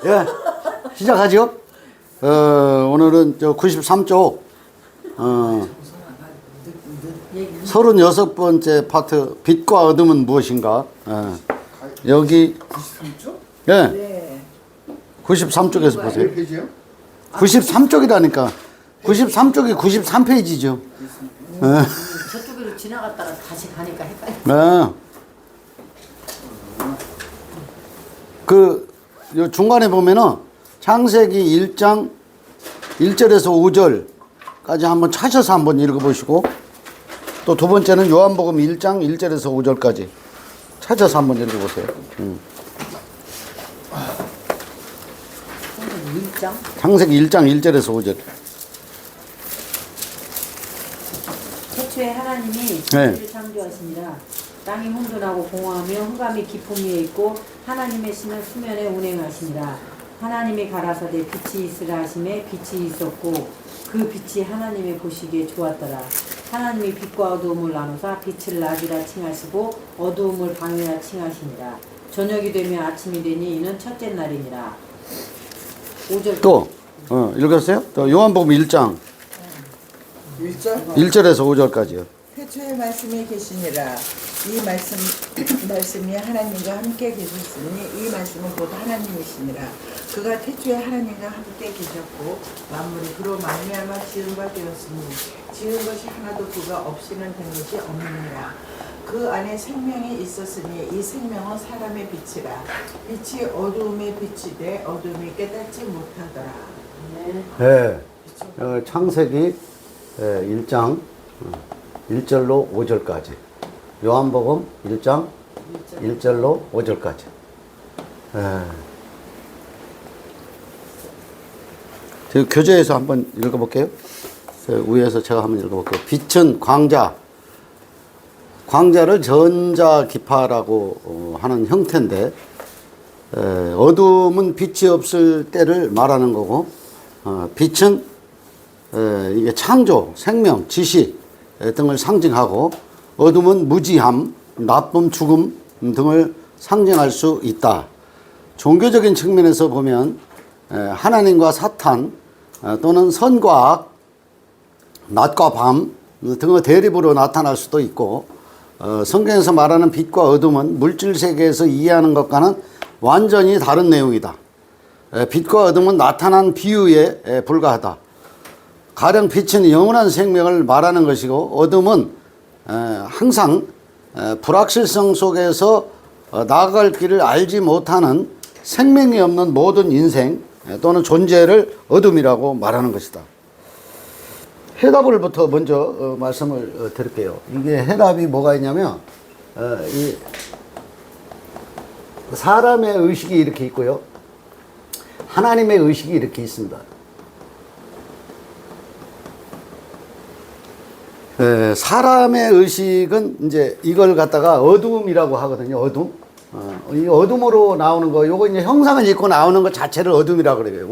예, 시작하죠. 오늘은 저 93쪽 36번째 파트 빛과 어둠은 무엇인가. 여기 93쪽? 예, 네. 93쪽에서 보세요. 몇 페이지요? 93쪽이라니까. 93쪽이 93페이지죠. 저쪽으로 지나갔다가 다시 가니까 헷갈려. 네. 요 중간에 보면은 창세기 1장 1절에서 5절까지 한번 찾아서 한번 읽어보시고, 또 두 번째는 요한복음 1장 1절에서 5절까지 찾아서 한번 읽어보세요. 창세기 1장 1절에서 5절. 태초에 하나님이 네. 천지를 창조하시니라. 땅이 혼돈하고 공허하며 흑암이 깊음 위에 있고 하나님의 신은 수면에 운행하시니라. 하나님이 가라사대 빛이 있으라 하심에 빛이 있었고 그 빛이 하나님의 보시기에 좋았더라. 하나님이 빛과 어두움을 나누사 빛을 낮이라 칭하시고 어두움을 밤이라 칭하시니라. 저녁이 되면 아침이 되니 이는 첫째 날이니라. 5절 또 읽었어요? 또 요한복음 1장 1절? 1절에서 5절까지요. 태초에 말씀이 계시니라. 이 말씀이 하나님과 함께 계셨으니 이 말씀은 곧 하나님이시니라. 그가 태초에 하나님과 함께 계셨고 만물이 그로 말미암아 지은 바 되었으니 지은 것이 하나도 그가 없이는 된 것이 없느니라. 그 안에 생명이 있었으니 이 생명은 사람의 빛이라. 빛이 어두움에 빛이 돼 어두움이 깨닫지 못하더라. 네. 창세기 1장 1절로 5절까지. 요한복음 1장 1절로 5절까지. 저 교재에서 한번 읽어볼게요. 위에서 제가 한번 읽어볼게요. 빛은 광자를 전자기파라고 하는 형태인데, 어둠은 빛이 없을 때를 말하는 거고, 빛은 이게 창조, 생명, 지식 등을 상징하고, 어둠은 무지함, 나쁨, 죽음 등을 상징할 수 있다. 종교적인 측면에서 보면 하나님과 사탄 또는 선과 악, 낮과 밤 등의 대립으로 나타날 수도 있고, 성경에서 말하는 빛과 어둠은 물질 세계에서 이해하는 것과는 완전히 다른 내용이다. 빛과 어둠은 나타난 비유에 불과하다. 가령 빛은 영원한 생명을 말하는 것이고, 어둠은 항상 불확실성 속에서 나아갈 길을 알지 못하는 생명이 없는 모든 인생 또는 존재를 어둠이라고 말하는 것이다. 해답을부터 먼저 말씀을 드릴게요. 이게 해답이 뭐가 있냐면, 이 사람의 의식이 이렇게 있고요, 하나님의 의식이 이렇게 있습니다. 사람의 의식은 이제 이걸 갖다가 어둠이라고 하거든요. 어둠. 이 어둠으로 나오는 거, 요거 이제 형상을 입고 나오는 것 자체를 어둠이라고 그래요.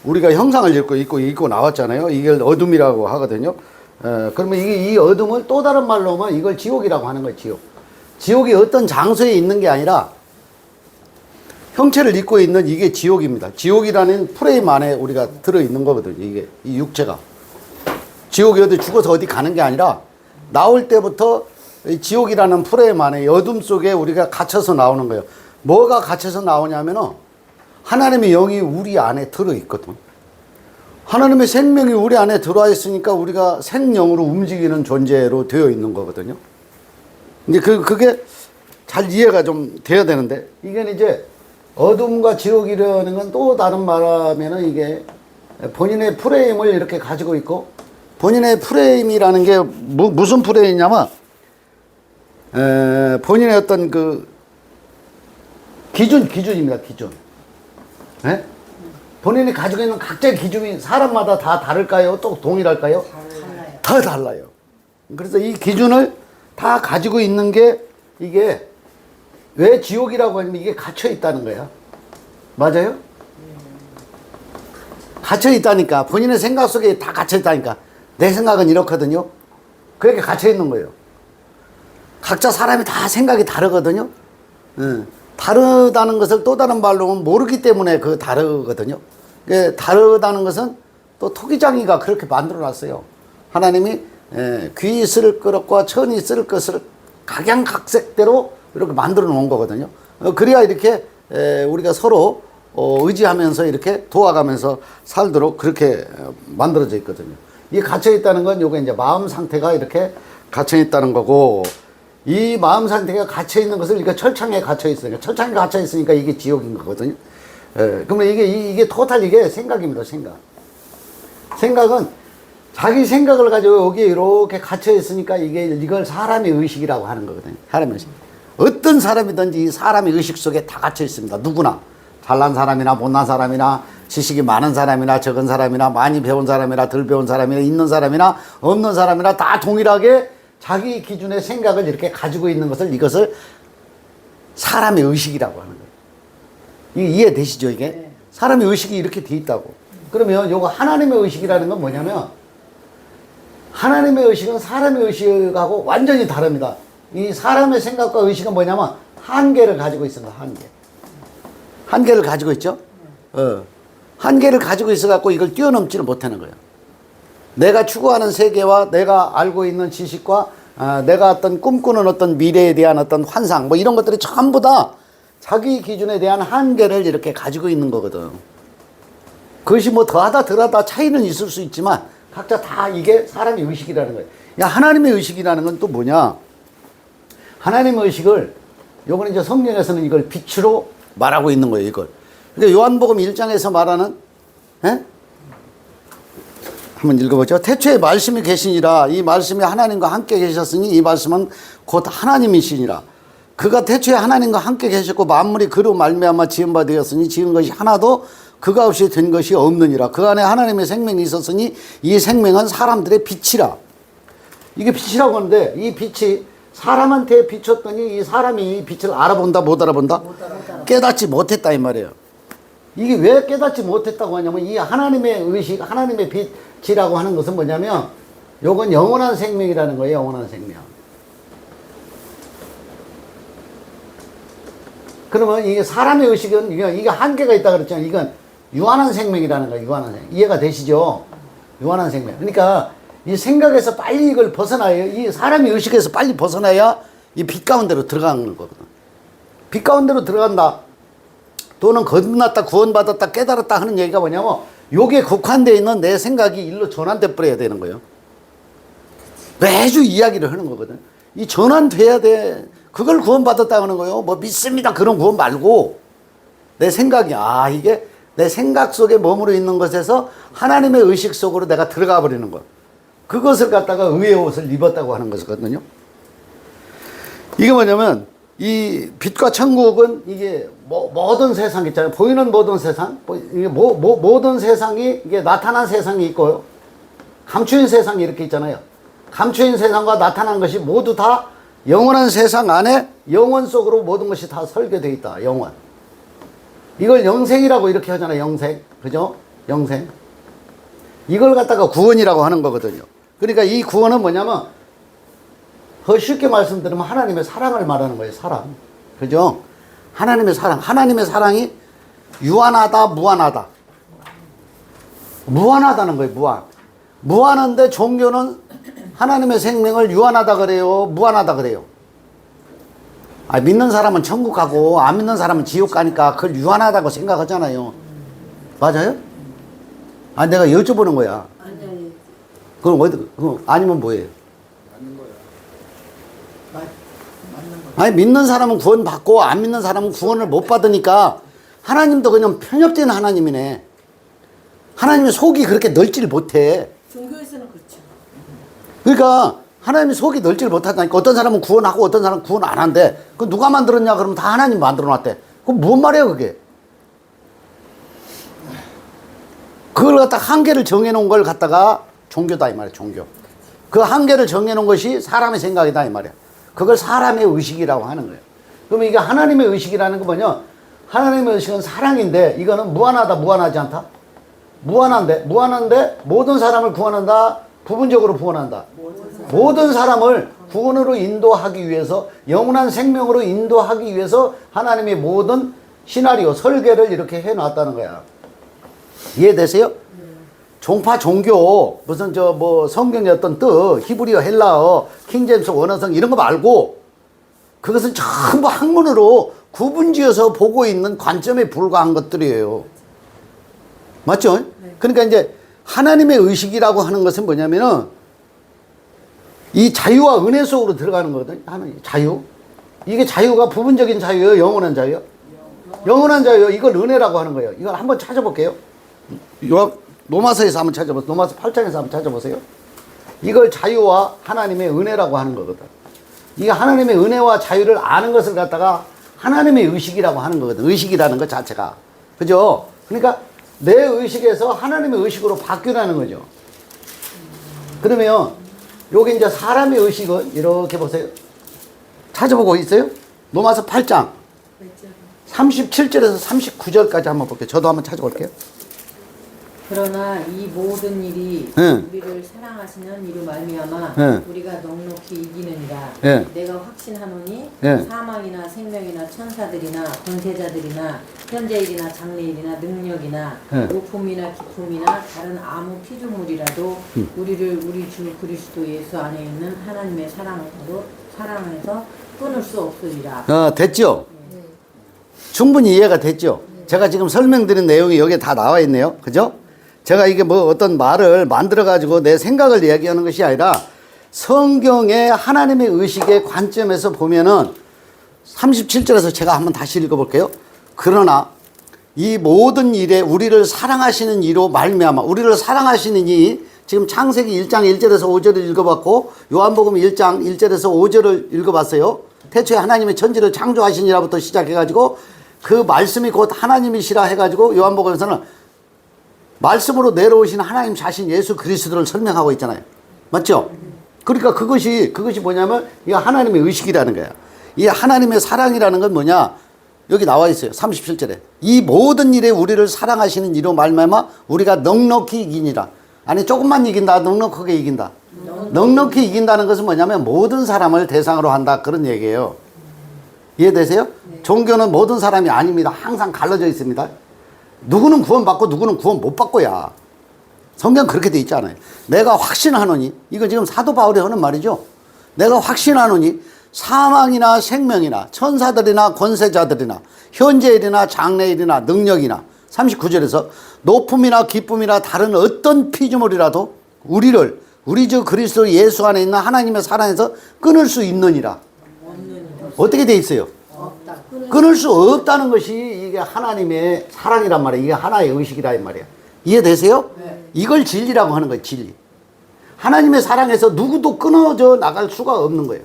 우리가 형상을 입고 나왔잖아요. 이걸 어둠이라고 하거든요. 그러면 이 어둠을 또 다른 말로 하면 이걸 지옥이라고 하는 거예요. 지옥. 지옥이 어떤 장소에 있는 게 아니라 형체를 입고 있는 이게 지옥입니다. 지옥이라는 프레임 안에 우리가 들어있는 거거든요. 이게, 이 육체가. 지옥이 어디 죽어서 어디 가는 게 아니라 나올 때부터 이 지옥이라는 프레임 안에 어둠 속에 우리가 갇혀서 나오는 거예요. 뭐가 갇혀서 나오냐면은 하나님의 영이 우리 안에 들어있거든. 하나님의 생명이 우리 안에 들어와 있으니까 우리가 생명으로 움직이는 존재로 되어 있는 거거든요. 근데 그게 잘 이해가 좀 돼야 되는데, 이게 이제 어둠과 지옥이라는 건 또 다른 말하면은 이게 본인의 프레임을 이렇게 가지고 있고, 본인의 프레임이라는 게 무슨 프레임이냐면, 본인의 어떤 그 기준입니다. 기준. 네? 본인이 가지고 있는 각자의 기준이 사람마다 다 다를까요? 또 동일할까요? 달라요. 다 달라요. 그래서 이 기준을 다 가지고 있는 게, 이게 왜 지옥이라고 하냐면 이게 갇혀 있다는 거야. 맞아요? 갇혀 있다니까. 본인의 생각 속에 다 갇혀 있다니까. 내 생각은 이렇거든요. 그렇게 갇혀 있는 거예요. 각자 사람이 다 생각이 다르거든요. 다르다는 것을 또 다른 말로는 모르기 때문에 그 다르거든요. 다르다는 것은 또 토기장이가 그렇게 만들어 놨어요. 하나님이 귀 있을 것과 천이 있을 것을 각양각색대로 이렇게 만들어 놓은 거거든요. 그래야 이렇게 우리가 서로 의지하면서 이렇게 도와가면서 살도록 그렇게 만들어져 있거든요. 이게 갇혀 있다는 건 요게 이제 마음 상태가 이렇게 갇혀 있다는 거고, 이 마음 상태가 갇혀 있는 것을 이게 철창에 갇혀 있으니까, 철창에 갇혀 있으니까 이게 지옥인 거거든요. 그러면 이게 토탈 이게 생각입니다. 생각은 자기 생각을 가지고 여기에 이렇게 갇혀 있으니까 이걸 사람의 의식이라고 하는 거거든요. 사람의 의식. 어떤 사람이든지 이 사람의 의식 속에 다 갇혀 있습니다. 누구나. 잘난 사람이나 못난 사람이나 지식이 많은 사람이나 적은 사람이나 많이 배운 사람이나 덜 배운 사람이나 있는 사람이나 없는 사람이나 다 동일하게 자기 기준의 생각을 이렇게 가지고 있는 이것을 사람의 의식이라고 하는 거예요. 이게 이해되시죠, 이게? 네. 사람의 의식이 이렇게 돼 있다고. 그러면 요거 하나님의 의식이라는 건 뭐냐면, 하나님의 의식은 사람의 의식하고 완전히 다릅니다. 이 사람의 생각과 의식은 뭐냐면 한계를 가지고 있습니다. 한계를 가지고 있죠. 한계를 가지고 있어갖고 이걸 뛰어넘지를 못하는 거예요. 내가 추구하는 세계와 내가 알고 있는 지식과 내가 어떤 꿈꾸는 어떤 미래에 대한 어떤 환상 뭐 이런 것들이 전부 다 자기 기준에 대한 한계를 이렇게 가지고 있는 거거든. 그것이 뭐 더하다 덜하다 차이는 있을 수 있지만 각자 다 이게 사람의 의식이라는 거예요. 야, 하나님의 의식이라는 건 또 뭐냐? 하나님의 의식을 요거는 이제 성경에서는 이걸 빛으로 말하고 있는 거예요, 이걸. 그러니까 요한복음 1장에서 말하는, 한번 읽어보죠. 태초에 말씀이 계시니라. 이 말씀이 하나님과 함께 계셨으니 이 말씀은 곧 하나님이시니라. 그가 태초에 하나님과 함께 계셨고 만물이 그로 말미암아 지은 바 되었으니 지은 것이 하나도 그가 없이 된 것이 없느니라. 그 안에 하나님의 생명이 있었으니 이 생명은 사람들의 빛이라. 이게 빛이라고 하는데 이 빛이 사람한테 비쳤더니 이 사람이 이 빛을 알아본다 못 알아본다? 깨닫지 못했다 이 말이에요. 이게 왜 깨닫지 못했다고 하냐면 이 하나님의 의식, 하나님의 빛이라고 하는 것은 뭐냐면 요건 영원한 생명이라는 거예요. 영원한 생명. 그러면 이게 사람의 의식은 이게 한계가 있다 그랬잖아요. 이건 유한한 생명이라는 거예요. 유한한 생명. 이해가 되시죠? 유한한 생명. 그러니까 이 생각에서 빨리 이걸 벗어나야, 이 사람의 의식에서 빨리 벗어나야 이 빛 가운데로 들어가는 거거든. 빛 가운데로 들어간다. 또는 거듭났다, 구원받았다, 깨달았다 하는 얘기가 뭐냐면 요게 국한되어 있는 내 생각이 일로 전환돼 버려야 되는 거예요. 매주 이야기를 하는 거거든. 이 전환돼야 돼. 그걸 구원받았다 하는 거예요. 뭐 믿습니다. 그런 구원 말고 내 생각이, 이게 내 생각 속에 머무르 있는 것에서 하나님의 의식 속으로 내가 들어가 버리는 것. 그것을 갖다가 의의 옷을 입었다고 하는 것이거든요. 이게 뭐냐면 이 빛과 천국은 이게 모든 세상 있잖아요. 보이는 모든 세상, 이게 모든 세상이 이게 나타난 세상이 있고요. 감추인 세상이 이렇게 있잖아요. 감추인 세상과 나타난 것이 모두 다 영원한 세상 안에 영원 속으로 모든 것이 다 설계되어 있다. 영원. 이걸 영생이라고 이렇게 하잖아요. 영생. 그죠? 영생. 이걸 갖다가 구원이라고 하는 거거든요. 그러니까 이 구원은 뭐냐면 더 쉽게 말씀드리면 하나님의 사랑을 말하는 거예요. 사랑. 그죠? 하나님의 사랑. 하나님의 사랑이 유한하다, 무한하다. 무한하다는 거예요. 무한. 무한한데 종교는 하나님의 생명을 유한하다 그래요? 무한하다 그래요? 믿는 사람은 천국 가고 안 믿는 사람은 지옥 가니까 그걸 유한하다고 생각하잖아요. 맞아요? 내가 여쭤보는 거야. 그럼 아니면 뭐예요? 믿는 사람은 구원 받고 안 믿는 사람은 구원을 못 받으니까 하나님도 그냥 편협된 하나님이네. 하나님의 속이 그렇게 넓지를 못해. 종교에서는 그렇죠. 그러니까 하나님의 속이 넓지를 못하다니까 어떤 사람은 구원하고 어떤 사람은 구원 안 한대. 그 누가 만들었냐 그러면 다 하나님 만들어 놨대. 그럼 뭔 말이에요 그게? 그걸 갖다 한계를 정해놓은 걸 갖다가 종교다 이 말이야. 종교. 그 한계를 정해놓은 것이 사람의 생각이다 이 말이야. 그걸 사람의 의식이라고 하는 거예요. 그러면 이게 하나님의 의식이라는 거 뭐냐? 하나님의 의식은 사랑인데 이거는 무한하다, 무한하지 않다? 무한한데 모든 사람을 구원한다, 부분적으로 구원한다. 모든 사람을 구원으로 인도하기 위해서, 영원한 생명으로 인도하기 위해서 하나님의 모든 시나리오, 설계를 이렇게 해놨다는 거야. 이해되세요? 종파 종교, 무슨 성경의 어떤 뜻, 히브리어, 헬라어, 킹제임스 원어성 이런 거 말고 그것은 전부 학문으로 구분지어서 보고 있는 관점에 불과한 것들이에요. 맞죠? 그러니까 이제 하나님의 의식이라고 하는 것은 뭐냐면은 이 자유와 은혜 속으로 들어가는 거거든요. 하나님 자유. 이게 자유가 부분적인 자유예요? 영원한 자유요? 영원한 자유요. 이걸 은혜라고 하는 거예요. 이걸 한번 찾아볼게요. 로마서에서 한번 찾아보세요. 로마서 8장에서 한번 찾아보세요. 이걸 자유와 하나님의 은혜라고 하는 거거든. 이게 하나님의 은혜와 자유를 아는 것을 갖다가 하나님의 의식이라고 하는 거거든. 의식이라는 것 자체가. 그죠? 그러니까 내 의식에서 하나님의 의식으로 바뀌라는 거죠. 그러면 여기 이제 사람의 의식은 이렇게 보세요. 찾아보고 있어요? 로마서 8장 37절에서 39절까지 한번 볼게요. 저도 한번 찾아볼게요. 그러나 이 모든 일이 네. 우리를 사랑하시는 이로 말미암아 네. 우리가 넉넉히 이기느니라. 네. 내가 확신하노니 네. 사망이나 생명이나 천사들이나 권세자들이나 현재일이나 장래일이나 능력이나 네. 높음이나 깊음이나 다른 아무 피조물이라도 우리를 우리 주 그리스도 예수 안에 있는 하나님의 사랑에서 끊을 수 없으리라. 됐죠? 충분히 이해가 됐죠? 제가 지금 설명드린 내용이 여기에 다 나와 있네요. 그죠? 제가 이게 뭐 어떤 말을 만들어가지고 내 생각을 이야기하는 것이 아니라 성경의 하나님의 의식의 관점에서 보면은 37절에서 제가 한번 다시 읽어볼게요. 그러나 이 모든 일에 우리를 사랑하시는 이로 말미암아, 우리를 사랑하시는 이, 지금 창세기 1장 1절에서 5절을 읽어봤고 요한복음 1장 1절에서 5절을 읽어봤어요. 태초에 하나님의 천지를 창조하시니라부터 시작해가지고 그 말씀이 곧 하나님이시라 해가지고 요한복음에서는 말씀으로 내려오신 하나님 자신 예수 그리스도를 설명하고 있잖아요. 맞죠? 그러니까 그것이 뭐냐면 이 하나님의 의식이라는 거야. 이 하나님의 사랑이라는 건 뭐냐? 여기 나와 있어요. 37절에. 이 모든 일에 우리를 사랑하시는 이로 말미암아 우리가 넉넉히 이기니라. 아니 조금만 이긴다, 넉넉하게 이긴다. 넉넉히 이긴다는 것은 뭐냐면 모든 사람을 대상으로 한다, 그런 얘기예요. 이해되세요? 네. 종교는 모든 사람이 아닙니다. 항상 갈라져 있습니다. 누구는 구원받고 누구는 구원 못 받고야. 성경 그렇게 돼 있지 않아요. 내가 확신하노니, 이거 지금 사도 바울이 하는 말이죠. 내가 확신하노니 사망이나 생명이나 천사들이나 권세자들이나 현재일이나 장래일이나 능력이나 39절에서 높음이나 기쁨이나 다른 어떤 피조물이라도 우리를 우리 주 그리스도 예수 안에 있는 하나님의 사랑에서 끊을 수 있느니라. 어떻게 돼 있어요? 없다. 끊을 수 없다는 것이 이게 하나님의 사랑이란 말이에요. 이게 하나의 의식이란 말이에요. 이해되세요? 네. 이걸 진리라고 하는 거예요. 진리. 하나님의 사랑에서 누구도 끊어져 나갈 수가 없는 거예요.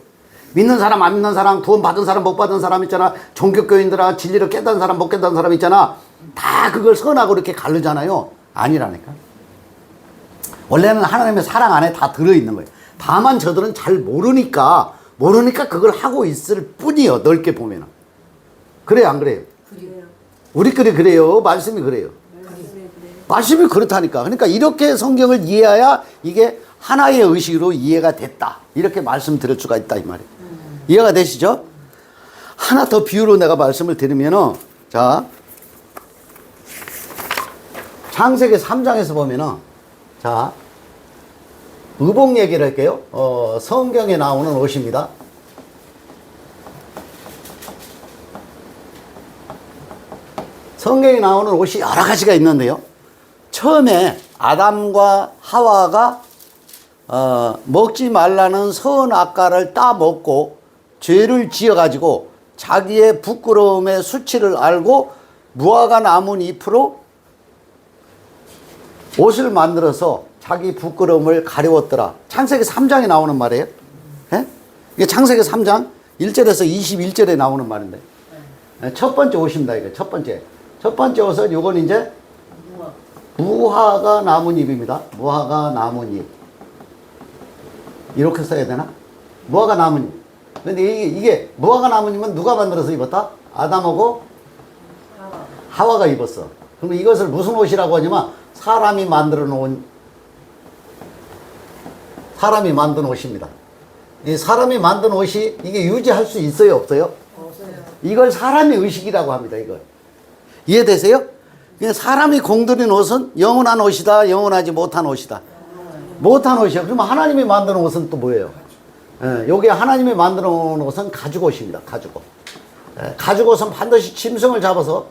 믿는 사람, 안 믿는 사람, 구원 받은 사람, 못 받은 사람 있잖아. 종교교인들아, 진리를 깨닫는 사람, 못 깨닫는 사람 있잖아. 다 그걸 선하고 이렇게 가르잖아요. 아니라니까. 원래는 하나님의 사랑 안에 다 들어있는 거예요. 다만 저들은 잘 모르니까 그걸 하고 있을 뿐이요. 넓게 보면은. 그래요, 안 그래요? 그래요. 우리끼리 그래요. 말씀이 그래요. 말씀이 그렇다니까. 그러니까 이렇게 성경을 이해해야 이게 하나의 의식으로 이해가 됐다. 이렇게 말씀드릴 수가 있다, 이 말이에요. 이해가 되시죠? 하나 더 비유로 내가 말씀을 드리면은, 자, 창세기 3장에서 보면은, 자, 의복 얘기를 할게요. 성경에 나오는 옷입니다. 성경에 나오는 옷이 여러 가지가 있는데요. 처음에 아담과 하와가 먹지 말라는 선악과를 따먹고 죄를 지어가지고 자기의 부끄러움의 수치를 알고 무화과 나무 잎으로 옷을 만들어서 자기 부끄러움을 가려웠더라. 창세기 3장에 나오는 말이에요. 예? 이게 창세기 3장 1절에서 21절에 나오는 말인데. 첫 번째 옷입니다. 이게 첫 번째. 첫 번째 옷은 요건 이제 무화과 나뭇잎입니다. 무화과 나뭇잎. 이렇게 써야 되나? 무화과 나뭇잎. 근데 이게 무화과 나뭇잎은 누가 만들어서 입었다? 아담하고 하와가 입었어. 그럼 이것을 무슨 옷이라고 하냐면 사람이 만든 옷입니다. 이 사람이 만든 옷이 이게 유지할 수 있어요, 없어요? 이걸 사람의 의식이라고 합니다, 이걸. 이해되세요? 그냥 사람이 공들인 옷은 영원한 옷이다, 영원하지 못한 옷이다. 못한 옷이요. 그러면 하나님이 만든 옷은 또 뭐예요? 예, 요게 하나님이 만들어 놓은 옷은 가죽옷입니다, 가죽옷. 예, 가죽옷은 반드시 짐승을 잡아서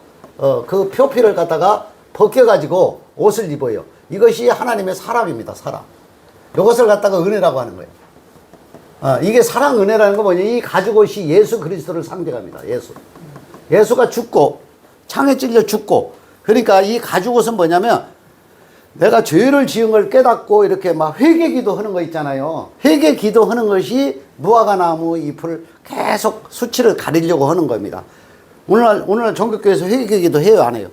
그 표피를 갖다가 벗겨가지고 옷을 입어요. 이것이 하나님의 사람입니다, 사람. 이것을 갖다가 은혜라고 하는 거예요. 이게 사랑 은혜라는 건 뭐냐? 이 가죽옷이 예수 그리스도를 상징합니다. 예수가 죽고 창에 찔려 죽고, 그러니까 이 가죽옷은 뭐냐면 내가 죄를 지은 걸 깨닫고 이렇게 막 회개기도 하는 거 있잖아요. 회개기도 하는 것이 무화과나무 잎을 계속 수치를 가리려고 하는 겁니다. 오늘날 종교교회에서 회개기도 해요, 안 해요?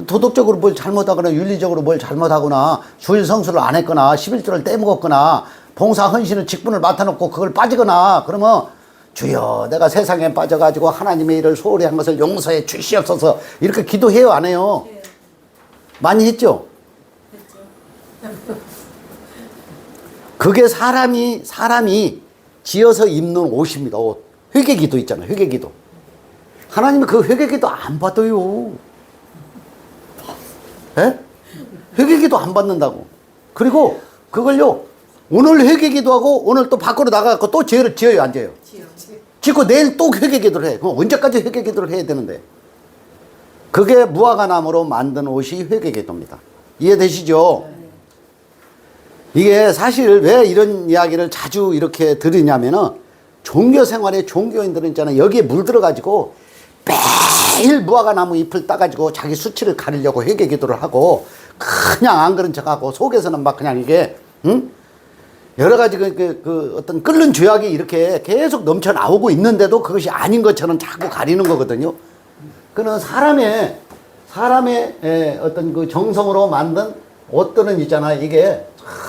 도덕적으로 뭘 잘못하거나 윤리적으로 뭘 잘못하거나 주일 성수를 안 했거나 11조를 떼먹었거나 봉사 헌신을 직분을 맡아놓고 그걸 빠지거나 그러면 주여 내가 세상에 빠져가지고 하나님의 일을 소홀히 한 것을 용서해 주시옵소서 이렇게 기도해요, 안 해요? 많이 했죠? 그게 사람이 지어서 입는 옷입니다. 옷. 회개기도 있잖아요, 회개기도. 하나님이 그 회개기도 안 받아요. 예? 회개기도 안 받는다고. 그리고 그걸요, 오늘 회개기도 하고 오늘 또 밖으로 나가고 또 죄를 지어요, 안 지어요? 짓고 내일 또 회개기도를 해. 그럼 언제까지 회개기도를 해야 되는데? 그게 무화과나무로 만든 옷이 회개기도입니다. 이해되시죠? 이게 사실 왜 이런 이야기를 자주 이렇게 들으냐면은 종교 생활에 종교인들은 있잖아요, 여기에 물들어가지고 매일 무화과나무 잎을 따가지고 자기 수치를 가리려고 회개기도를 하고 그냥 안 그런 척하고 속에서는 막 그냥 이게 여러 가지 그 어떤 끓는 죄악이 이렇게 계속 넘쳐 나오고 있는데도 그것이 아닌 것처럼 자꾸 가리는 거거든요. 그는 사람의 어떤 그 정성으로 만든 옷들은 있잖아요, 이게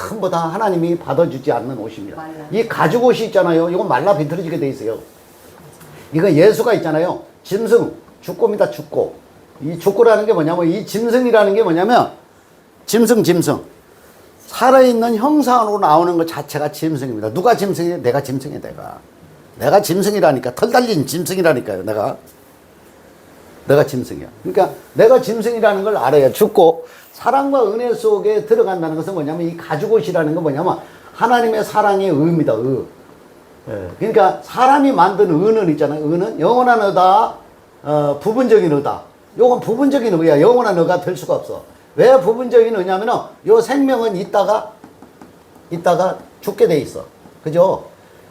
전부 다 하나님이 받아주지 않는 옷입니다. 이 가죽옷이 있잖아요, 이건 말라 비틀어지게 돼 있어요. 이거 예수가 있잖아요, 짐승, 죽고입니다, 죽고. 이 죽고라는 게 뭐냐면, 이 짐승이라는 게 뭐냐면, 짐승. 살아있는 형상으로 나오는 것 자체가 짐승입니다. 누가 짐승이에요? 내가 짐승이에요, 내가 짐승이라니까. 털 달린 짐승이라니까요, 내가 짐승이야. 그러니까 내가 짐승이라는 걸 알아야 죽고, 사랑과 은혜 속에 들어간다는 것은 뭐냐면, 이 가죽옷이라는 건 뭐냐면, 하나님의 사랑의 의입니다, 의. 예, 그러니까 사람이 만든 의는 있잖아요. 의는 영원한 의다, 부분적인 의다. 요건 부분적인 의야. 영원한 의가 될 수가 없어. 왜 부분적인 의냐면은 요 생명은 있다가 죽게 돼 있어. 그죠?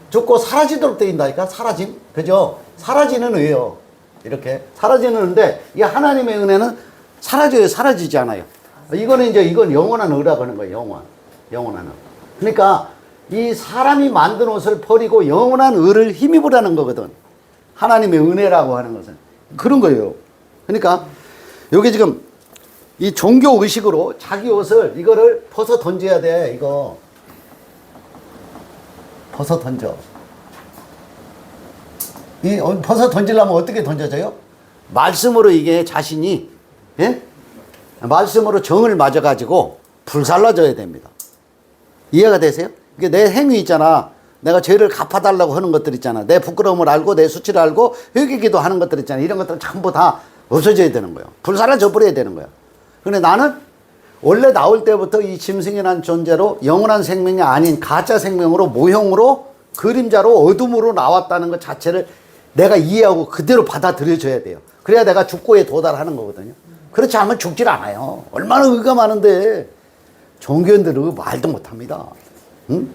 죽고 사라지도록 돼 있다니까. 사라짐. 그죠? 사라지는 의예요. 이렇게 사라지는 의인데 이 하나님의 은혜는 사라져요, 사라지지 않아요. 이건 영원한 의라고 하는 거예요. 영원한 의. 그러니까 이 사람이 만든 옷을 버리고 영원한 의를 힘입으라는 거거든. 하나님의 은혜라고 하는 것은 그런 거예요. 그러니까 여기 지금 이 종교 의식으로 자기 옷을 이거를 벗어 던져야 돼. 이거 벗어 던져. 이 벗어 던지려면 어떻게 던져져요? 말씀으로 이게 자신이, 예? 말씀으로 정을 맞아가지고 불살라져야 됩니다. 이해가 되세요? 이게 내 행위 있잖아. 내가 죄를 갚아달라고 하는 것들 있잖아. 내 부끄러움을 알고 내 수치를 알고 회개기도 하는 것들 있잖아. 이런 것들은 전부 다 없어져야 되는 거예요. 불살라져 버려야 되는 거야. 근데 나는 원래 나올 때부터 이 짐승이라는 존재로 영원한 생명이 아닌 가짜 생명으로 모형으로 그림자로 어둠으로 나왔다는 것 자체를 내가 이해하고 그대로 받아들여줘야 돼요. 그래야 내가 죽고에 도달하는 거거든요. 그렇지 않으면 죽질 않아요. 얼마나 의가 많은데 종교인들은 말도 못합니다. 응?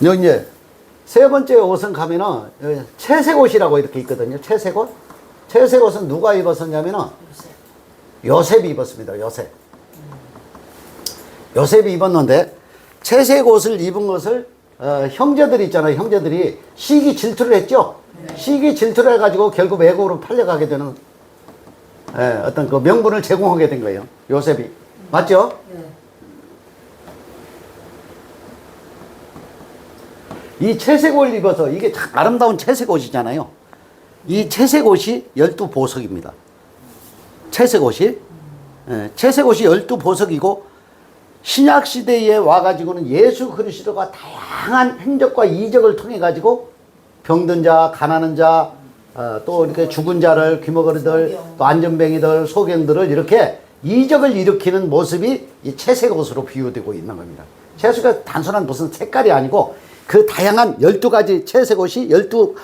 여기 이제 세 번째 옷은 가면은 채색옷이라고 이렇게 있거든요. 채색옷. 채색옷은 누가 입었었냐면은 요셉이 입었습니다. 요셉이 입었는데 채색옷을 입은 것을 형제들이 있잖아요. 형제들이 시기 질투를 했죠. 시기 질투를 해가지고 결국 외국으로 팔려가게 되는 어떤 그 명분을 제공하게 된 거예요. 요셉이. 맞죠? 이 채색옷을 입어서 이게 참 아름다운 채색옷이잖아요. 이 채색옷이 12보석입니다. 채색옷이. 채색옷이 12보석이고 신약 시대에 와가지고는 예수 그리스도가 다양한 행적과 이적을 통해 가지고 병든 자, 가난한 자, 또 이렇게 죽은 자를, 귀머거리들, 또 안전뱅이들, 소경들을 이렇게 이적을 일으키는 모습이 이 채색 옷으로 비유되고 있는 겁니다. 채색은 단순한 무슨 색깔이 아니고 그 다양한 12가지 채색 옷이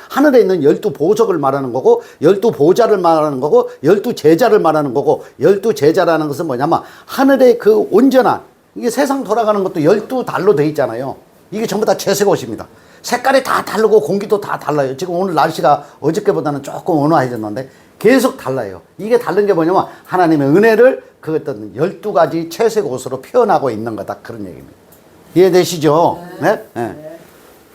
하늘에 있는 12보석을 말하는 거고, 12보좌를 말하는 거고, 12제자를 말하는 거고, 12제자라는 것은 뭐냐면 하늘의 그 온전한, 이게 세상 돌아가는 것도 12달로 되어 있잖아요. 이게 전부 다 채색 옷입니다. 색깔이 다 다르고 공기도 다 달라요. 지금 오늘 날씨가 어저께보다는 조금 온화해졌는데 계속 달라요. 이게 다른 게 뭐냐면 하나님의 은혜를 그 어떤 12가지 채색 옷으로 표현하고 있는 거다. 그런 얘기입니다. 이해되시죠? 네? 네.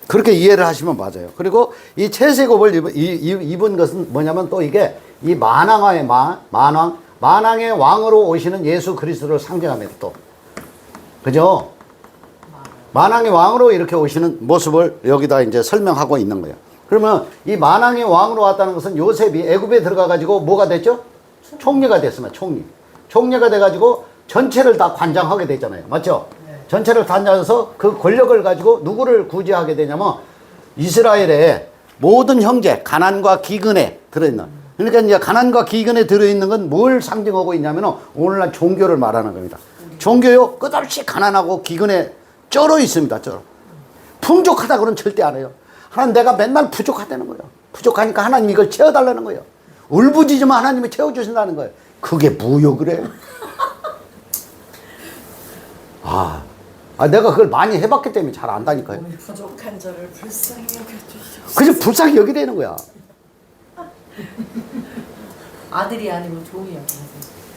그렇게 이해를 하시면 맞아요. 그리고 이 채색 옷을 입은 것은 뭐냐면 또 이게 이 만왕의 만왕의 왕으로 오시는 예수 그리스도를 상징합니다. 또. 그죠? 만왕의 왕으로 이렇게 오시는 모습을 여기다 이제 설명하고 있는 거예요. 그러면 이 만왕의 왕으로 왔다는 것은 요셉이 애굽에 들어가 가지고 뭐가 됐죠? 총리가 됐으면 총리가 돼 가지고 전체를 다 관장하게 됐잖아요. 맞죠? 네. 전체를 관장해서 그 권력을 가지고 누구를 구제하게 되냐면 이스라엘의 모든 형제, 가난과 기근에 들어있는. 그러니까 이제 가난과 기근에 들어있는 건 뭘 상징하고 있냐면 오늘날 종교를 말하는 겁니다. 종교요, 끝없이 가난하고 기근에 쩔어 있습니다. 쩔어. 풍족하다 그러면 절대 안 해요. 하나님, 내가 맨날 부족하다는 거예요. 부족하니까 하나님 이걸 채워달라는 거예요. 울부짖으면 하나님이 채워주신다는 거예요. 그게 뭐요 그래? 내가 그걸 많이 해봤기 때문에 잘 안다니까요. 부족한 저를 불쌍히 여겨주시옵소서. 그래서 불쌍히 여기되는 거야. 아들이 아니고 종이야.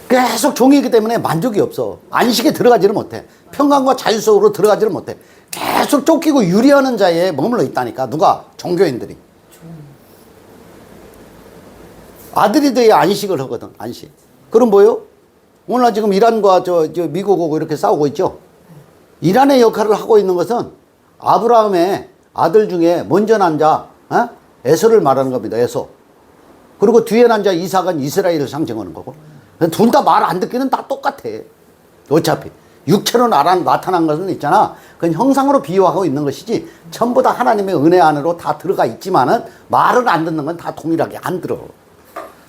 계속 종이기 때문에 만족이 없어. 안식에 들어가지를 못해. 평강과 자유 속으로 들어가지를 못해. 계속 쫓기고 유리하는 자에 머물러 있다니까. 누가? 종교인들이. 아들이 돼야 안식을 하거든. 안식. 그럼 뭐요? 오늘 지금 이란과 미국하고 이렇게 싸우고 있죠. 이란의 역할을 하고 있는 것은 아브라함의 아들 중에 먼저 난 자, 에서를 말하는 겁니다. 에서. 그리고 뒤에 난 자 이삭은 이스라엘을 상징하는 거고. 둘 다 말 안 듣기는 다 똑같아. 어차피. 육체로 나타난 것은 있잖아. 그건 형상으로 비유하고 있는 것이지 전부 다 하나님의 은혜 안으로 다 들어가 있지만은 말을 안 듣는 건 다 동일하게 안 들어.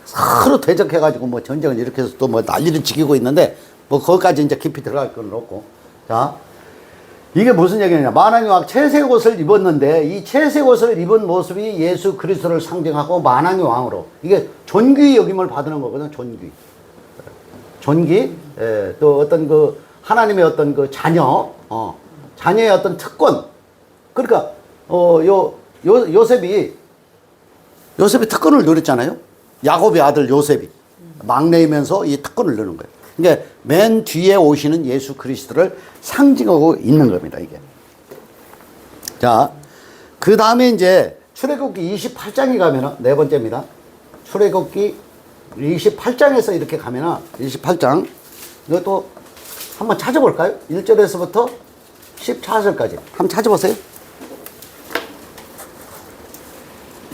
서로 대적해가지고 뭐 전쟁을 이렇게 해서 또 뭐 난리를 지키고 있는데 뭐 거기까지 이제 깊이 들어갈 건 없고. 자. 이게 무슨 얘기냐. 만왕의 왕 채색 옷을 입었는데 이 채색 옷을 입은 모습이 예수 그리스도를 상징하고 만왕의 왕으로. 이게 존귀 여김을 받는 거거든. 존귀. 또 어떤 그 하나님의 어떤 그 자녀의 어떤 특권. 그러니까 요셉이 특권을 누렸잖아요. 야곱의 아들 요셉이 막내이면서 이 특권을 누는 거예요. 그러니까 맨 뒤에 오시는 예수 그리스도를 상징하고 있는 겁니다. 이게. 자, 그 다음에 이제 출애굽기 28장에 가면은 네 번째입니다. 출애굽기 28장에서 이렇게 가면은 28장 이것도 한번 찾아볼까요? 1절에서부터 14절까지 한번 찾아보세요.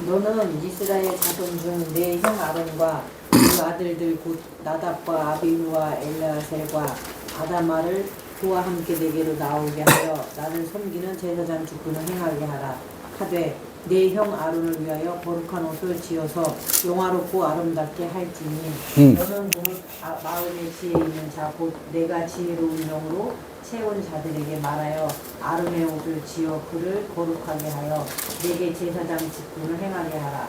너는 이스라엘 자손 중 내 형 아론과 그 아들들 곧 나답과 아비후와 엘르아셀과 아다마를 그와 함께 내게로 나오게 하여 나를 섬기는 제사장 직분을 행하게 하라. 하되 내 형 아론을 위하여 거룩한 옷을 지어서 영화롭고 아름답게 할지니 너는 마을의 지혜 있는 자 곧 내가 지혜로운 영으로 채운 자들에게 말하여 아론의 옷을 지어 그를 거룩하게 하여 내게 제사장 직분을 행하게 하라.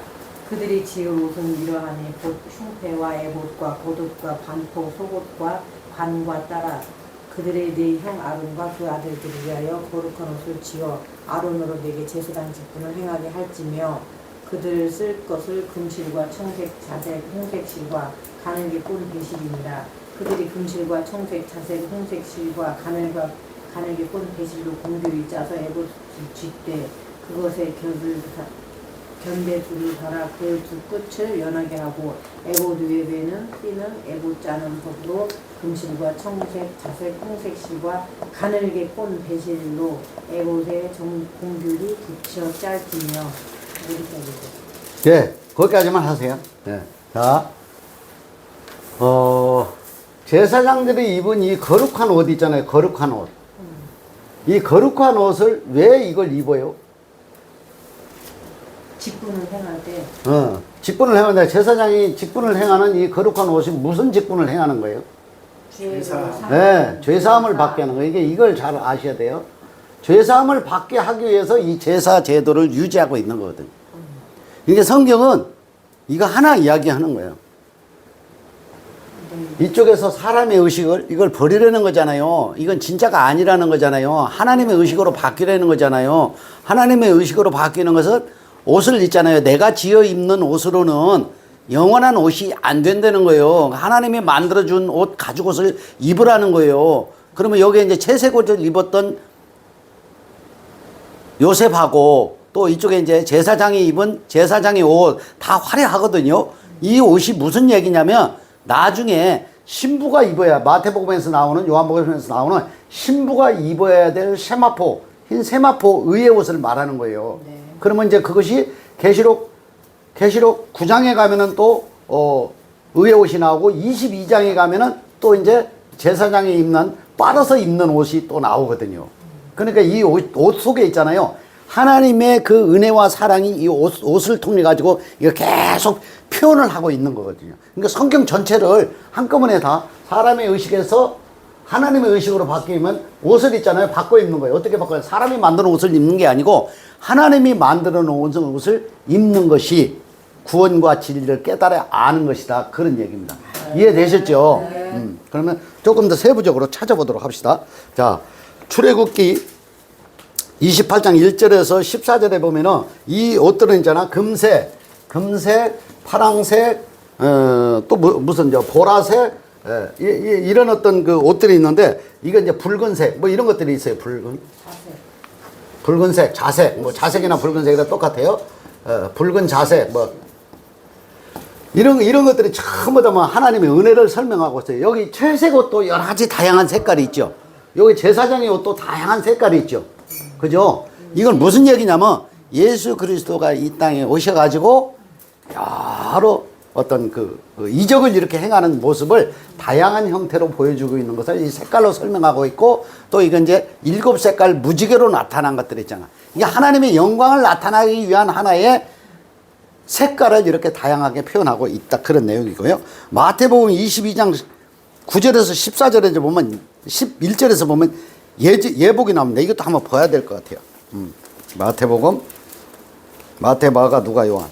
그들이 지을 옷은 이러하니 곧 흉패와 에봇과 겉옷과 반포 속옷과 관과 따라 그들의 네 형 아론과 그 아들들을 위하여 거룩한 옷을 지어 아론으로 내게 제사장 직분을 행하게 할지며 그들을 쓸 것을 금실과 청색, 자색, 홍색 실과 가늘게 꼰 배실이니라. 그들이 금실과 청색, 자색, 홍색 실과 가늘게 꼰 배실로 공교히 짜서 에봇을 쥐되 그것에 견대줄을 달아 그 두 끝을 연하게 하고 에봇 외에는 띠는 에봇 짜는 법으로 금실과 청색, 자색, 홍색 실과 가늘게 꼰 배실로 에봇에 공귤이 붙여 짤지며 네, 거기까지만 하세요. 네. 자, 제사장들이 입은 이 거룩한 옷 있잖아요. 거룩한 옷. 이 거룩한 옷을 왜 이걸 입어요? 직분을 행할 때 직분을 행하는데 제사장이 직분을 행하는 이 거룩한 옷이 무슨 직분을 행하는 거예요? 네, 죄사함을 받게 하는 거예요. 이걸 잘 아셔야 돼요. 죄사함을 받게 하기 위해서 이 제사 제도를 유지하고 있는 거거든요. 이게 성경은 이거 하나 이야기하는 거예요. 이쪽에서 사람의 의식을 이걸 버리려는 거잖아요. 이건 진짜가 아니라는 거잖아요. 하나님의 의식으로 바뀌려는 거잖아요. 하나님의 의식으로 바뀌는 것은 옷을 입잖아요. 내가 지어 입는 옷으로는 영원한 옷이 안 된다는 거예요. 하나님이 만들어준 옷, 가죽옷을 입으라는 거예요. 그러면 여기에 이제 채색 옷을 입었던 요셉하고 또 이쪽에 이제 제사장이 입은 제사장의 옷 다 화려하거든요. 이 옷이 무슨 얘기냐면 나중에 신부가 입어야, 마태복음에서 나오는, 요한복음에서 나오는 신부가 입어야 될 세마포, 흰 세마포 의의 옷을 말하는 거예요. 네. 그러면 이제 그것이 계시록 9장에 가면은 또 의의 옷이 나오고 22장에 가면은 또 이제 제사장이 입는, 빨아서 입는 옷이 또 나오거든요. 그러니까 이 옷 속에 있잖아요. 하나님의 그 은혜와 사랑이 이 옷을 통해 가지고 이거 계속 표현을 하고 있는 거거든요. 그러니까 성경 전체를 한꺼번에 다 사람의 의식에서 하나님의 의식으로 바뀌면 옷을 입잖아요. 바꿔 입는 거예요. 어떻게 바꿔요? 사람이 만드는 옷을 입는 게 아니고 하나님이 만들어 놓은 옷을 입는 것이 구원과 진리를 깨달아 아는 것이다. 그런 얘기입니다. 이해되셨죠? 그러면 조금 더 세부적으로 찾아보도록 합시다. 자, 출애굽기 28장 1절에서 14절에 보면은 이 옷들은 있잖아. 금색, 파랑색, 또 무슨 보라색, 이런 어떤 그 옷들이 있는데, 이건 이제 붉은색, 뭐 이런 것들이 있어요. 붉은색, 자색, 뭐 자색이나 붉은색이랑 똑같아요. 붉은 자색, 뭐 이런 것들이 전부 다 뭐 하나님의 은혜를 설명하고 있어요. 여기 채색 옷도 여러 가지 다양한 색깔이 있죠. 여기 제사장의 옷도 다양한 색깔이 있죠. 그죠? 이건 무슨 얘기냐면 예수 그리스도가 이 땅에 오셔가지고 여러 어떤 그 이적을 이렇게 행하는 모습을 다양한 형태로 보여주고 있는 것을 이 색깔로 설명하고 있고, 또 이건 이제 7색깔 무지개로 나타난 것들 있잖아. 이게 하나님의 영광을 나타나기 위한 하나의 색깔을 이렇게 다양하게 표현하고 있다. 그런 내용이고요. 마태복음 22장 9절에서 14절에 보면, 11절에서 보면 예복이 나옵니다. 이것도 한번 봐야 될 것 같아요. 마태복음, 마태, 마가, 누가, 요한.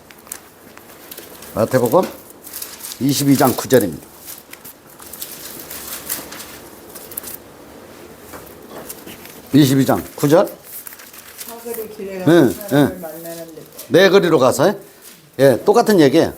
마태복음 22장 9절입니다. 22장 9절. 사거리 길에 가서 사람을 만나는데 내 거리로 가서, 예, 똑같은 얘기예요.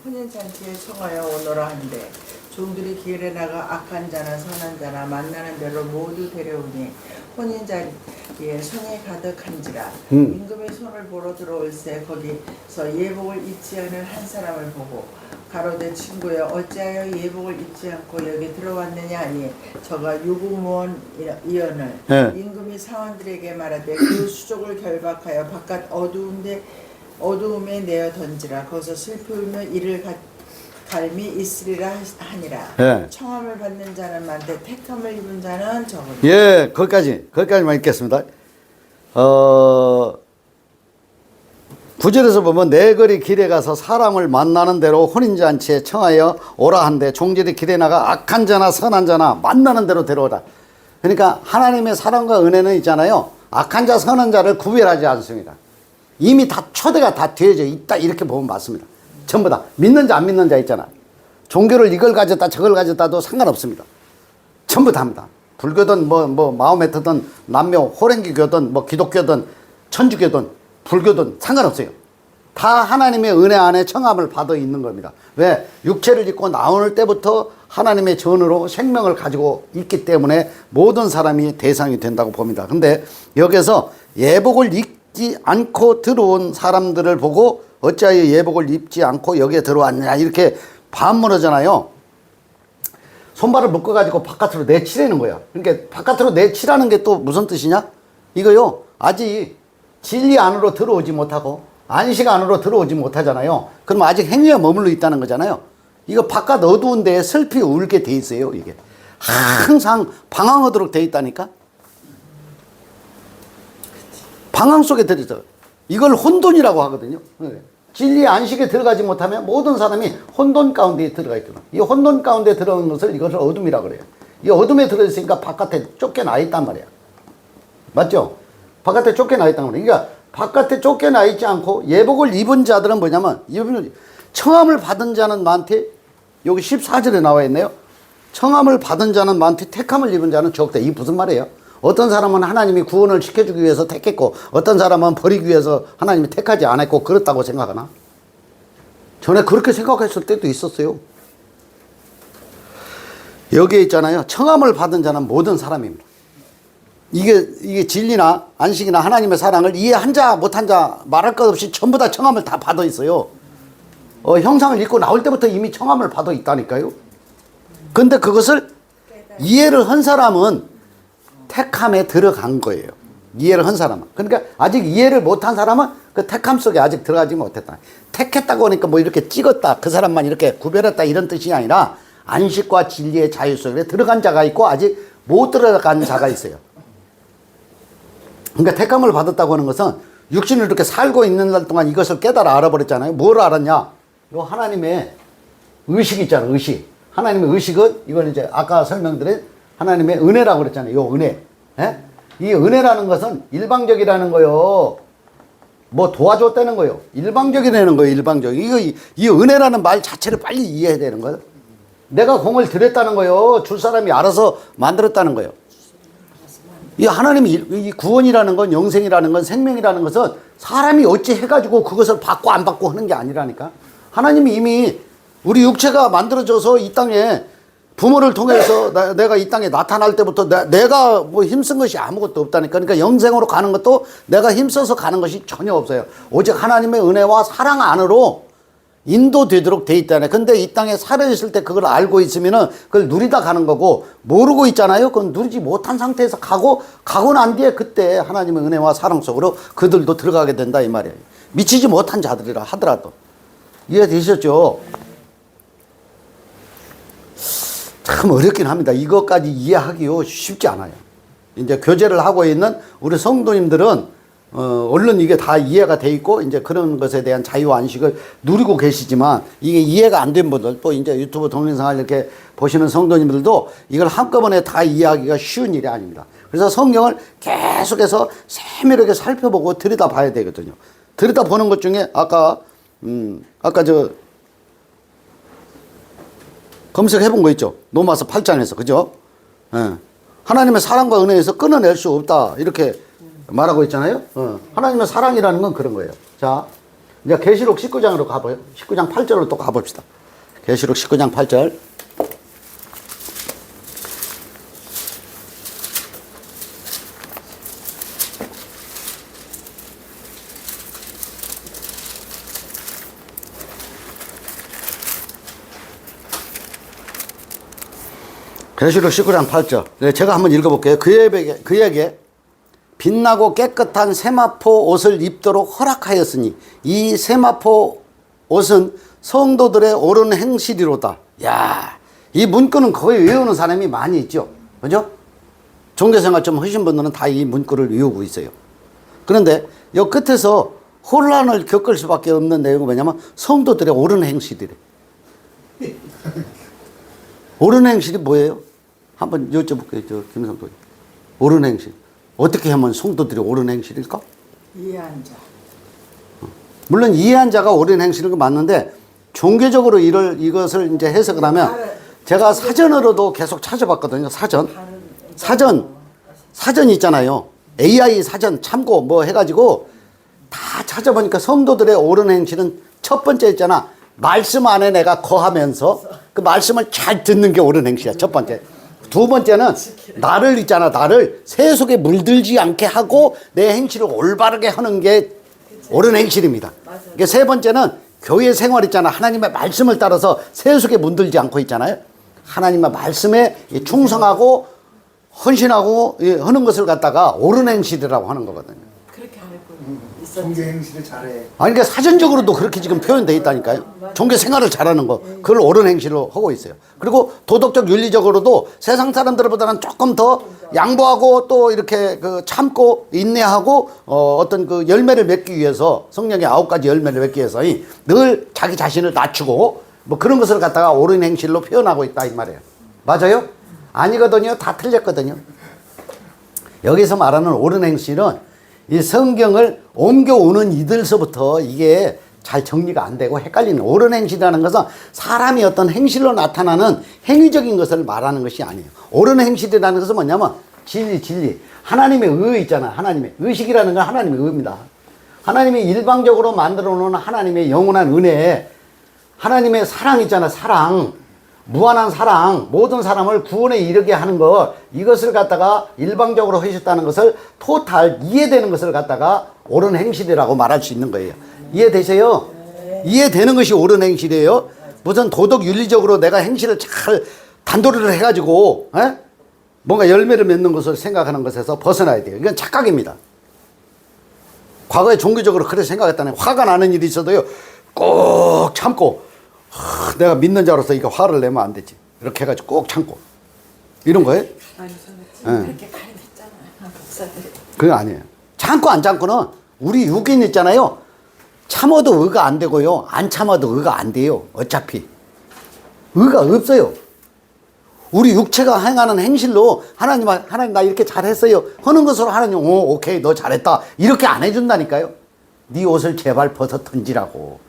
혼인잔치에 청하여 오너라 한데 종들이 길에 나가 악한 자나 선한 자나 만나는 대로 모두 데려오니 혼인잔치에 손이 가득한지라. 임금이 손을 보러 들어올새 거기서 예복을 입지 않은 한 사람을 보고 가로되 친구여 어찌하여 예복을 입지 않고 여기 들어왔느냐 하니 저가 유구무원이언을 임금이 사원들에게 말하되 그 수족을 결박하여 바깥 어두움에 내어 던지라. 거기서 슬피 울며 이를 갈미 있으리라 하니라. 청함을 받는 자는 많되 택함을 입은 자는 적으니. 예, 거기까지만 읽겠습니다. 9절에서 보면 내 거리 길에 가서 사람을 만나는 대로 혼인잔치에 청하여 오라 한데 종들이 길에 나가 악한 자나 선한 자나 만나는 대로 데려오라. 그러니까 하나님의 사랑과 은혜는 있잖아요. 악한 자 선한 자를 구별하지 않습니다. 이미 다 초대가 다 되어져 있다. 이렇게 보면 맞습니다. 전부 다 믿는 자 안 믿는 자 있잖아. 종교를 이걸 가졌다 저걸 가졌다도 상관없습니다. 전부 다입니다. 불교든 뭐 마호메트든 남묘 호랭기교든 뭐 기독교든 천주교든 불교든 상관없어요. 다 하나님의 은혜 안에 청함을 받아 있는 겁니다. 왜? 육체를 입고 나올 때부터 하나님의 전으로 생명을 가지고 있기 때문에 모든 사람이 대상이 된다고 봅니다. 근데 여기서 예복을 입지 않고 들어온 사람들을 보고 어찌하여 예복을 입지 않고 여기에 들어왔느냐 이렇게 반문하잖아요. 손발을 묶어가지고 바깥으로 내치라는 거야. 그러니까 바깥으로 내치라는 게 또 무슨 뜻이냐? 이거요. 아직 진리 안으로 들어오지 못하고 안식 안으로 들어오지 못하잖아요. 그럼 아직 행위에 머물러 있다는 거잖아요. 이거 바깥 어두운 데에 슬피 울게 돼 있어요. 이게 항상 방황하도록 돼 있다니까. 방황 속에 들어있어. 이걸 혼돈이라고 하거든요. 진리의 안식에 들어가지 못하면 모든 사람이 혼돈 가운데 들어가 있거든. 이 혼돈 가운데 들어간 것을 이것을 어둠이라고 그래요. 이 어둠에 들어있으니까 바깥에 쫓겨나 있단 말이야. 맞죠? 바깥에 쫓겨나 있단 말이야. 그러니까 바깥에 쫓겨나 있지 않고 예복을 입은 자들은 뭐냐면, 청함을 받은 자는 많되, 여기 14절에 나와 있네요. 청함을 받은 자는 많되 택함을 입은 자는 적다. 이게 무슨 말이에요? 어떤 사람은 하나님이 구원을 시켜주기 위해서 택했고, 어떤 사람은 버리기 위해서 하나님이 택하지 않았고, 그렇다고 생각하나? 전에 그렇게 생각했을 때도 있었어요. 여기에 있잖아요. 청함을 받은 자는 모든 사람입니다. 이게 진리나 안식이나 하나님의 사랑을 이해한 자, 못한 자, 말할 것 없이 전부 다 청함을 다 받아 있어요. 형상을 읽고 나올 때부터 이미 청함을 받아 있다니까요. 근데 그것을 이해를 한 사람은 택함에 들어간 거예요. 이해를 한 사람은. 그러니까 아직 이해를 못한 사람은 그 택함 속에 아직 들어가지 못했다. 택했다고 하니까 뭐 이렇게 찍었다, 그 사람만 이렇게 구별했다, 이런 뜻이 아니라 안식과 진리의 자유 속에 들어간 자가 있고 아직 못 들어간 자가 있어요. 그러니까 택함을 받았다고 하는 것은 육신을 이렇게 살고 있는 날 동안 이것을 깨달아 알아버렸잖아요. 뭘 알았냐? 요 하나님의 의식 있잖아요. 의식. 하나님의 의식은 이건 이제 아까 설명드린 하나님의 은혜라고 그랬잖아요. 요 은혜. 예? 이 은혜라는 것은 일방적이라는 거요. 뭐 도와줬다는 거요. 일방적이라는 거예요. 일방적. 이 은혜라는 말 자체를 빨리 이해해야 되는 거예요. 내가 공을 들였다는 거요. 줄 사람이 알아서 만들었다는 거예요. 이 하나님이 이 구원이라는 건, 영생이라는 건, 생명이라는 것은 사람이 어찌 해가지고 그것을 받고 안 받고 하는 게 아니라니까. 하나님이 이미 우리 육체가 만들어져서 이 땅에 부모를 통해서 내가 이 땅에 나타날 때부터 내가 뭐 힘쓴 것이 아무것도 없다니까. 그러니까 영생으로 가는 것도 내가 힘써서 가는 것이 전혀 없어요. 오직 하나님의 은혜와 사랑 안으로 인도되도록 돼 있다네. 근데 이 땅에 살아있을 때 그걸 알고 있으면은 그걸 누리다 가는 거고, 모르고 있잖아요. 그건 누리지 못한 상태에서 가고 난 뒤에 그때 하나님의 은혜와 사랑 속으로 그들도 들어가게 된다, 이 말이에요. 미치지 못한 자들이라 하더라도. 이해되셨죠? 참 어렵긴 합니다. 이것까지 이해하기요 쉽지 않아요. 이제 교제를 하고 있는 우리 성도님들은 얼른 이게 다 이해가 돼 있고 이제 그런 것에 대한 자유 안식을 누리고 계시지만, 이게 이해가 안 된 분들, 또 이제 유튜브 동영상을 이렇게 보시는 성도님들도 이걸 한꺼번에 다 이해하기가 쉬운 일이 아닙니다. 그래서 성경을 계속해서 세밀하게 살펴보고 들여다봐야 되거든요. 들여다보는 것 중에 아까 저 검색해 본 거 있죠. 로마서 8장에서, 그죠? 예. 하나님의 사랑과 은혜에서 끊어낼 수 없다, 이렇게 말하고 있잖아요. 하나님의 사랑이라는 건 그런 거예요. 자, 이제 계시록 19장으로 가봐요. 19장 8절로 또 가봅시다. 계시록 19장 8절. 계시록 19장 8절. 네, 제가 한번 읽어볼게요. 그에게 빛나고 깨끗한 세마포 옷을 입도록 허락하였으니 이 세마포 옷은 성도들의 옳은 행실이로다. 야, 이 문구는 거의 외우는 사람이 많이 있죠. 그죠? 종교생활 좀 하신 분들은 다 이 문구를 외우고 있어요. 그런데 이 끝에서 혼란을 겪을 수밖에 없는 내용은 뭐냐면 성도들의 옳은 행실이래. 옳은 행실이 뭐예요? 한번 여쭤볼게요. 저 김성도. 옳은 행실. 어떻게 하면 성도들이 옳은 행실일까? 이해한 자. 물론 이해한 자가 옳은 행실인 건 맞는데, 종교적으로 이것을 이제 해석을 하면, 제가 사전으로도 계속 찾아봤거든요. 사전 있잖아요. AI 사전 참고 뭐 해가지고 다 찾아보니까 성도들의 옳은 행실은 첫 번째 있잖아. 말씀 안에 내가 거하면서 그 말씀을 잘 듣는 게 옳은 행실이야. 첫 번째. 두 번째는 나를 세속에 물들지 않게 하고 내 행실을 올바르게 하는 게 옳은 행실입니다. 이게 세 번째는 교회 생활 있잖아. 하나님의 말씀을 따라서 세속에 물들지 않고 있잖아요. 하나님의 말씀에 충성하고 헌신하고 하는 것을 갖다가 옳은 행실이라고 하는 거거든요. 그렇게 안 했거든요. 종교 행실을 잘해. 아니, 그러니까 사전적으로도 그렇게 지금 표현되어 있다니까요. 종교 생활을 잘하는 거, 그걸 옳은 행실로 하고 있어요. 그리고 도덕적, 윤리적으로도 세상 사람들보다는 조금 더 양보하고 또 이렇게 그 참고 인내하고 어떤 그 열매를 맺기 위해서 성령의 9가지 열매를 맺기 위해서 늘 자기 자신을 낮추고 뭐 그런 것을 갖다가 옳은 행실로 표현하고 있다 이 말이에요. 맞아요? 아니거든요. 다 틀렸거든요. 여기서 말하는 옳은 행실은 이 성경을 옮겨오는 이들서부터 이게 잘 정리가 안 되고 헷갈리는, 옳은 행실이라는 것은 사람이 어떤 행실로 나타나는 행위적인 것을 말하는 것이 아니에요. 옳은 행실이라는 것은 뭐냐면 진리. 하나님의 의 있잖아. 하나님의 의식이라는 건 하나님의 의입니다. 하나님이 일방적으로 만들어 놓은 하나님의 영원한 은혜, 하나님의 사랑 있잖아. 사랑, 무한한 사랑, 모든 사람을 구원에 이르게 하는 것, 이것을 갖다가 일방적으로 하셨다는 것을 토탈 이해되는 것을 갖다가 옳은 행실이라고 말할 수 있는 거예요. 이해되세요? 이해되는 것이 옳은 행실이에요. 무슨 도덕 윤리적으로 내가 행실을 잘 단도리를 해가지고 뭔가 열매를 맺는 것을 생각하는 것에서 벗어나야 돼요. 이건 착각입니다. 과거에 종교적으로 그렇게 생각했다는, 화가 나는 일이 있어도요 꼭 참고, 내가 믿는 자로서 이거 화를 내면 안 되지, 이렇게 해가지고 꼭 참고 이런 거예요? 아니 저는 그렇게 가르쳤잖아요. 목사들이. 그게 아니에요. 참고 안 참고는 우리 육인 있잖아요. 참아도 의가 안 되고요. 안 참아도 의가 안 돼요. 어차피. 의가 없어요. 우리 육체가 행하는 행실로 하나님 나 이렇게 잘했어요 하는 것으로 하나님 오케이 너 잘했다 이렇게 안 해준다니까요. 네 옷을 제발 벗어 던지라고.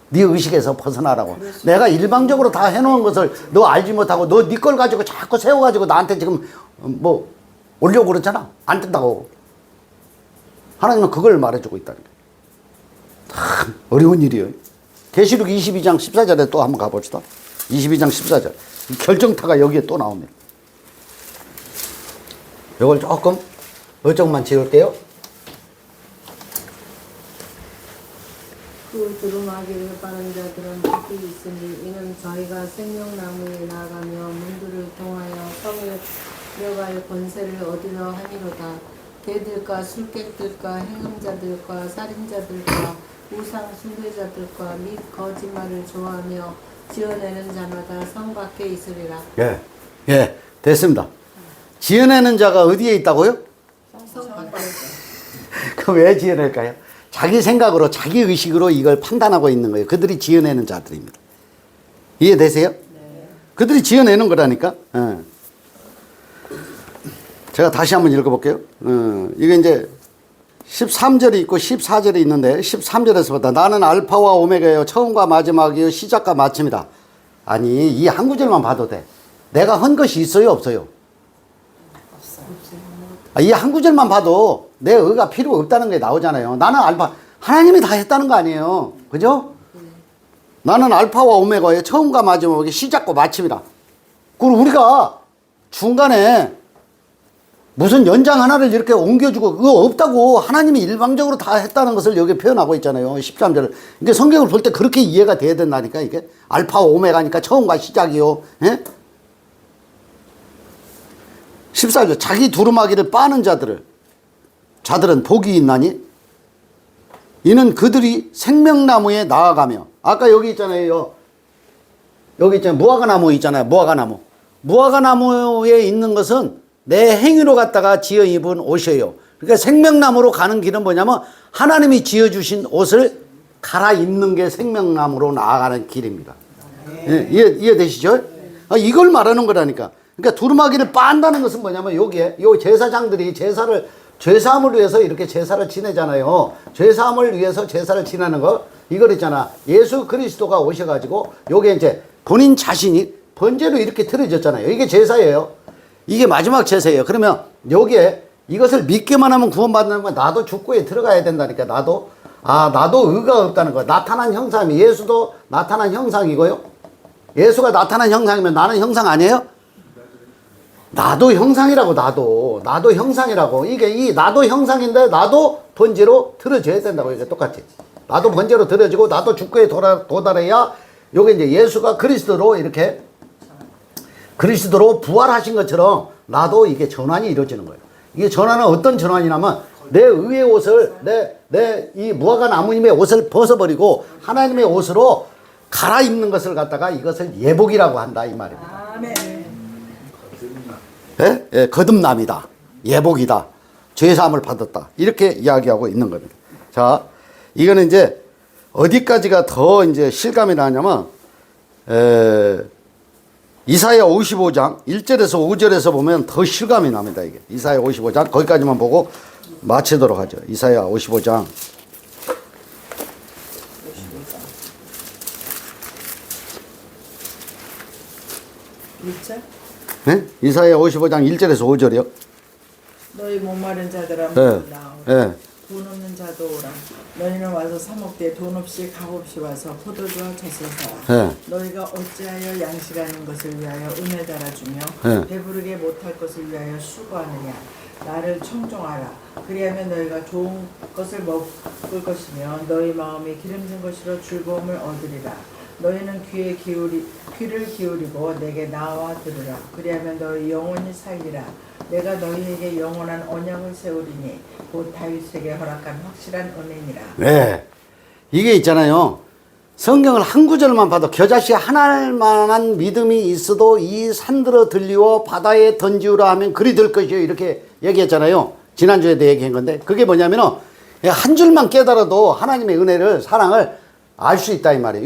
네 의식에서 벗어나라고. 내가 일방적으로 다 해놓은 것을 너 알지 못하고 너 네 걸 가지고 자꾸 세워가지고 나한테 지금 뭐 올려고 그러잖아. 안 된다고. 하나님은 그걸 말해주고 있다는 거예요. 참 어려운 일이에요. 계시록 22장 14절에 또 한번 가봅시다. 22장 14절. 결정타가 여기에 또 나옵니다. 이걸 조금만 지울게요. 그 두루마기를 빠는 자들은 복이 있으니 이는 저희가 생명나무에 나가며 문들을 통하여 성을 들어갈 권세를 얻으려 하니로다. 개들과 술객들과 행음자들과 살인자들과 우상 숭배자들과 및 거짓말을 좋아하며 지어내는 자마다 성 밖에 있으리라. 예, 됐습니다. 지어내는 자가 어디에 있다고요? 성 밖에. 그럼 왜 지어낼까요? 자기 생각으로, 자기 의식으로 이걸 판단하고 있는 거예요. 그들이 지어내는 자들입니다. 이해되세요? 네. 그들이 지어내는 거라니까. 제가 다시 한번 읽어볼게요. 이게 이제 13절이 있고 14절이 있는데 13절에서부터 나는 알파와 오메가요 처음과 마지막이요 시작과 마침이다. 아니 이 한 구절만 봐도 돼. 내가 한 것이 있어요 없어요? 이 한 구절만 봐도 내 의가 필요 없다는 게 나오잖아요. 나는 알파, 하나님이 다 했다는 거 아니에요. 그죠? 나는 알파와 오메가의 처음과 마지막의 시작과 마침이다. 그리고 우리가 중간에 무슨 연장 하나를 이렇게 옮겨주고 그거 없다고 하나님이 일방적으로 다 했다는 것을 여기 표현하고 있잖아요. 13절을. 근데 성경을 볼 때 그렇게 이해가 돼야 된다니까. 이게 알파와 오메가니까 처음과 시작이요. 예? 14절 자기 두루마기를 빠는 자들은 복이 있나니 이는 그들이 생명나무에 나아가며, 아까 여기 있잖아요. 여기 있잖아요. 무화과나무 있잖아요. 무화과나무에 있는 것은 내 행위로 갖다가 지어 입은 옷이에요. 그러니까 생명나무로 가는 길은 뭐냐면 하나님이 지어주신 옷을 갈아입는 게 생명나무로 나아가는 길입니다. 예, 이해되시죠? 이걸 말하는 거라니까. 그러니까 두루마기를 빤다는 것은 뭐냐면 여기에 요 제사장들이 죄사함을 위해서 이렇게 제사를 지내잖아요. 죄사함을 위해서 제사를 지내는 거, 이걸 있잖아. 예수 그리스도가 오셔가지고 요게 이제 본인 자신이 번제로 이렇게 틀어졌잖아요. 이게 제사예요. 이게 마지막 제사예요. 그러면 여기에 이것을 믿기만 하면 구원받는 건 나도 죽고에 들어가야 된다니까. 나도 의가 없다는 거. 나타난 형상이, 예수도 나타난 형상이고요. 예수가 나타난 형상이면 나는 형상 아니에요? 나도 형상이라고. 나도 형상이라고. 이게 이 나도 형상인데 나도 번제로 들어져야 된다고. 이게 똑같이 나도 번제로 들어지고 나도 죽고에 도달해야 요게 이제 예수가 그리스도로 이렇게 부활하신 것처럼 나도 이게 전환이 이루어지는 거예요. 이게 전환은 어떤 전환이냐면 내 의의 옷을 내 이 무화과 나무님의 옷을 벗어버리고 하나님의 옷으로 갈아입는 것을 갖다가 이것을 예복이라고 한다 이 말입니다. 아멘. 예? 예, 거듭남이다. 예복이다. 죄사함을 받았다. 이렇게 이야기하고 있는 겁니다. 자, 이거는 이제 어디까지가 더 이제 실감이 나냐면 이사야 55장 1절에서 5절에서 보면 더 실감이 납니다. 이게 이사야 55장 거기까지만 보고 마치도록 하죠. 이사야 55장 1절? 네? 이사야 55장 1절에서 5절이요. 너희 목마른 자들아 네. 모두 나오라. 네. 돈 없는 자도 오라. 너희는 와서 사 먹되 돈 없이 값 없이 와서 포도주와 젖을 사라. 네. 너희가 어찌하여 양식하는 것을 위하여 은혜 달아주며 네. 배부르게 못할 것을 위하여 수고하느냐. 나를 청종하라. 그리하면 너희가 좋은 것을 먹을 것이며 너희 마음이 기름진 것으로 즐거움을 얻으리라. 너희는 귀를 기울이고 내게 나와 들으라. 그리하면 너희 영원히 살리라. 내가 너희에게 영원한 언약을 세우리니 곧 다윗에게 허락한 확실한 은혜니라. 네. 이게 있잖아요. 성경을 한 구절만 봐도 겨자씨 하나할 만한 믿음이 있어도 이 산들어 들리워 바다에 던지우라 하면 그리 될 것이요. 이렇게 얘기했잖아요. 지난주에도 얘기한 건데 그게 뭐냐면은 한 줄만 깨달아도 하나님의 은혜를 사랑을 알 수 있다 이 말이에요.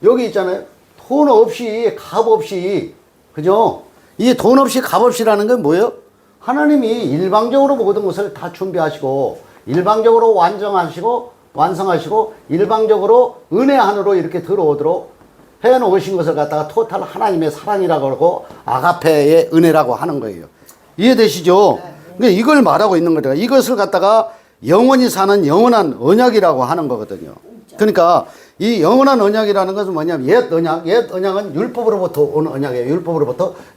여기 있잖아요. 돈 없이 값 없이 그죠? 이 돈 없이 값 없이라는 건 뭐예요? 하나님이 일방적으로 모든 것을 다 준비하시고 일방적으로 완성하시고 일방적으로 은혜 안으로 이렇게 들어오도록 해놓으신 것을 갖다가 토탈 하나님의 사랑이라고 하고 아가페의 은혜라고 하는 거예요. 이해되시죠? 근데 이걸 말하고 있는 거죠. 이것을 갖다가 영원히 사는 영원한 언약이라고 하는 거거든요. 그러니까 이 영원한 언약이라는 것은 뭐냐면 옛 언약은 율법으로부터 온 언약이에요.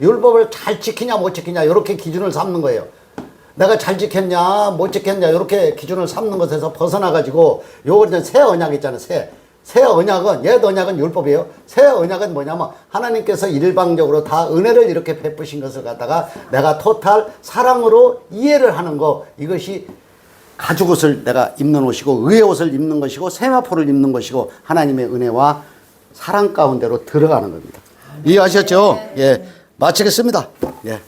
율법을 잘 지키냐 못 지키냐 이렇게 기준을 삼는 거예요. 내가 잘 지켰냐 못 지켰냐 이렇게 기준을 삼는 것에서 벗어나가지고 요거는 새 언약 있잖아요. 새 언약은 옛 언약은 율법이에요. 새 언약은 뭐냐면 하나님께서 일방적으로 다 은혜를 이렇게 베푸신 것을 갖다가 내가 토탈 사랑으로 이해를 하는 거 이것이 가죽 옷을 내가 입는 옷이고 의의 옷을 입는 것이고 세마포를 입는 것이고 하나님의 은혜와 사랑 가운데로 들어가는 겁니다. 이해하셨죠? 예, 마치겠습니다. 예.